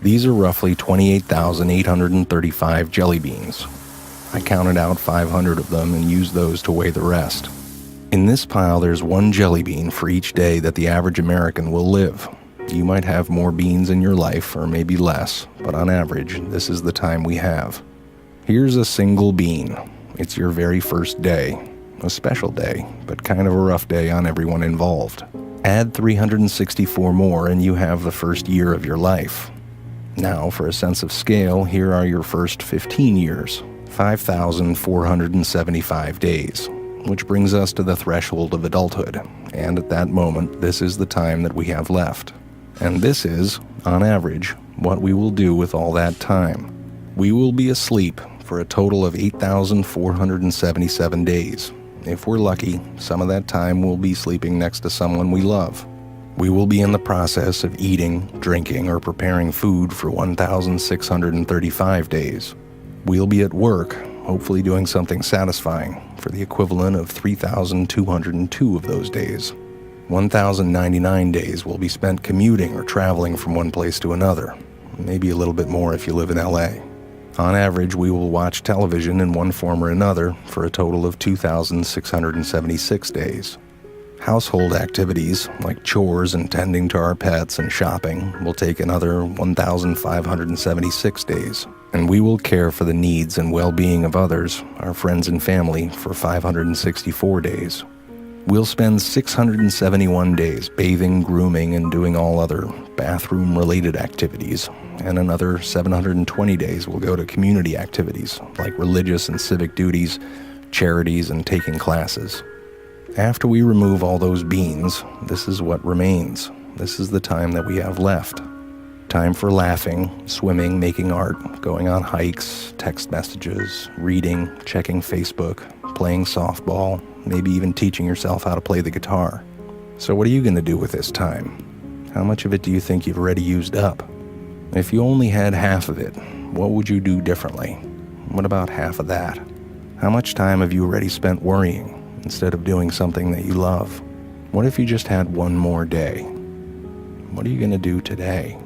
These are roughly 28,835 jelly beans. I counted out 500 of them and used those to weigh the rest. In this pile, there's one jelly bean for each day that the average American will live. You might have more beans in your life, or maybe less, but on average, this is the time we have. Here's a single bean. It's your very first day. A special day, but kind of a rough day on everyone involved. Add 364 more and you have the first year of your life. Now, for a sense of scale, here are your first 15 years, 5,475 days, which brings us to the threshold of adulthood, and at that moment, this is the time that we have left. And this is, on average, what we will do with all that time. We will be asleep for a total of 8,477 days. If we're lucky, some of that time we'll be sleeping next to someone we love. We will be in the process of eating, drinking, or preparing food for 1,635 days. We'll be at work, hopefully doing something satisfying, for the equivalent of 3,202 of those days. 1,099 days will be spent commuting or traveling from one place to another, maybe a little bit more if you live in LA. On average, we will watch television in one form or another for a total of 2,676 days. Household activities, like chores and tending to our pets and shopping, will take another 1,576 days. And we will care for the needs and well-being of others, our friends and family, for 564 days. We'll spend 671 days bathing, grooming, and doing all other bathroom-related activities, and another 720 days will go to community activities like religious and civic duties, charities, and taking classes. After we remove all those beans, this is what remains. This is the time that we have left. Time for laughing, swimming, making art, going on hikes, text messages, reading, checking Facebook, playing softball, maybe even teaching yourself how to play the guitar. So what are you going to do with this time? How much of it do you think you've already used up? If you only had half of it, what would you do differently? What about half of that? How much time have you already spent worrying instead of doing something that you love? What if you just had one more day? What are you going to do today?